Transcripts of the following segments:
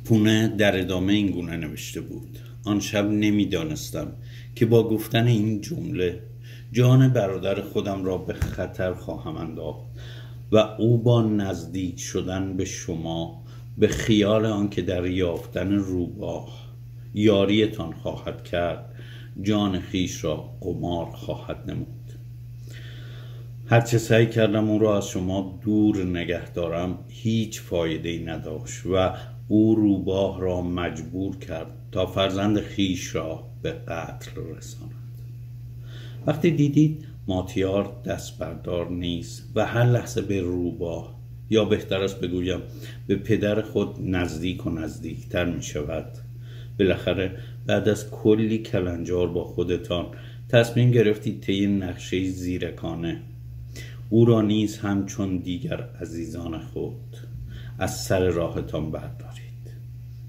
پونه در ادامه این گونه نوشته بود: آن شب نمیدانستم که با گفتن این جمله جان برادر خودم را به خطر خواهم انداخت و او با نزدیک شدن به شما به خیال آنکه در یافتن روباه یاریتان خواهد کرد جان خیش را قمار خواهد نمود. هرچه سعی کردم او را از شما دور نگه دارم هیچ فایده‌ای نداشت و او روباه را مجبور کرد تا فرزند خیش را به قتل رساند. وقتی دیدید ماتیار دست بردار نیست و هر لحظه به روباه، یا بهتر است بگویم به پدر خود نزدیک و نزدیکتر می شود، بالاخره بعد از کلی کلنجار با خودتان تصمیم گرفتید طی نقشه زیرکانه او را نیز همچون دیگر عزیزان خود از سر راهتان بردارید.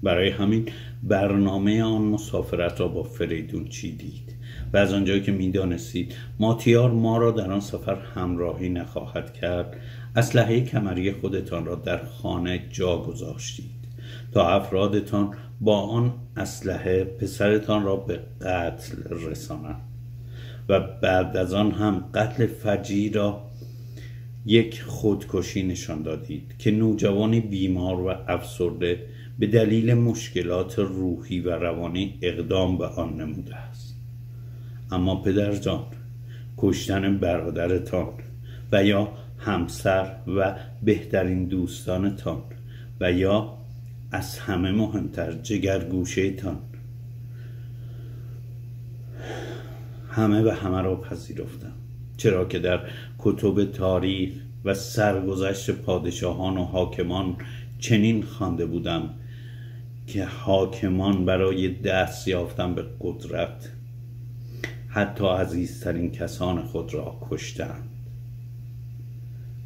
برای همین برنامه آن مسافرت را با فریدون چیدید و از آنجایی که می‌دانستید ماتیار ما را در آن سفر همراهی نخواهد کرد، اسلحه کمری خودتان را در خانه جا گذاشتید تا افرادتان با آن اسلحه پسرتان را به قتل رسانند و بعد از آن هم قتل فجیع را یک خودکشی نشان دادید که نوجوانی بیمار و افسرده به دلیل مشکلات روحی و روانی اقدام به آن نموده است. اما پدرجان، کشتن برادرتان و یا همسر و بهترین دوستانتان و یا از همه مهمتر جگرگوشه تان، همه و همه را پذیرفتم، چرا که در کتب تاریخ و سرگذشت پادشاهان و حاکمان چنین خوانده بودم که حاکمان برای دست یافتن به قدرت حتی عزیزترین کسان خود را کشتند.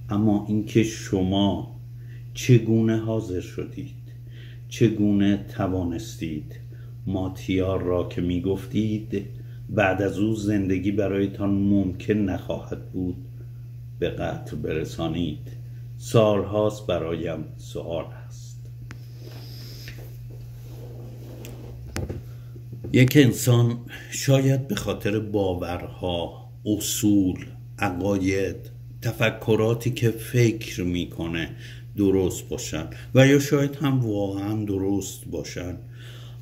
اما اینکه شما چگونه حاضر شدید، چگونه توانستید ماتیار را که می گفتید بعد از او زندگی برایتان ممکن نخواهد بود به قتل برسانید، سالهاست برایم سوال است. یک انسان شاید به خاطر باورها، اصول، عقاید، تفکراتی که فکر میکنه درست باشن و یا شاید هم واقعا درست باشن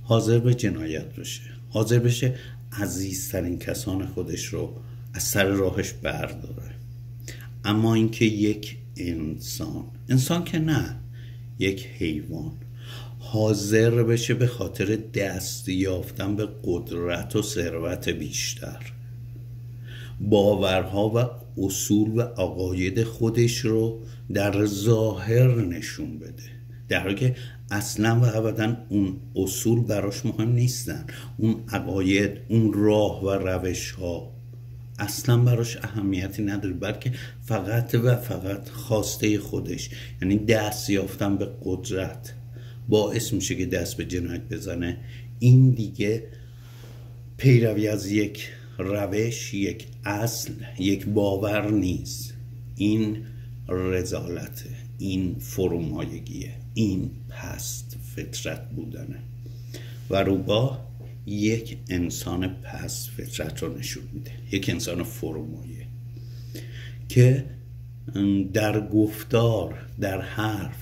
حاضر به جنایت بشه، حاضر بشه عزیزترین کسان خودش رو از سر راهش برداره. اما اینکه یک انسان که نه، یک حیوان حاضر بشه به خاطر دست یافتن به قدرت و ثروت بیشتر باورها و اصول و عقاید خودش رو در ظاهر نشون بده، در حالی که اصلا و ابدا اون اصول براش مهم نیستن، اون عقاید، اون راه و روش ها اصلا براش اهمیتی نداره، بلکه فقط و فقط خواسته خودش، یعنی دست یافتن به قدرت باعث میشه که دست به جنایت بزنه. این دیگه پیروی از یک روش، یک اصل، یک باور نیست. این رذالته، این فرومایگیه، این پست فطرت بودنه و روباه یک انسان پست فطرت رو نشون میده، یک انسان فرومایه که در گفتار، در حرف،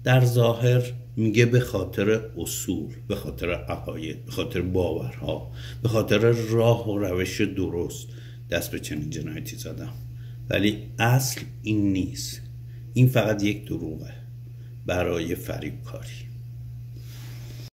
در ظاهر میگه به خاطر اصول، به خاطر عقاید، به خاطر باورها، به خاطر راه و روش درست دست به چنین جنایتی زدم، ولی اصل این نیست. این فقط یک دروغه برای فریب کاری.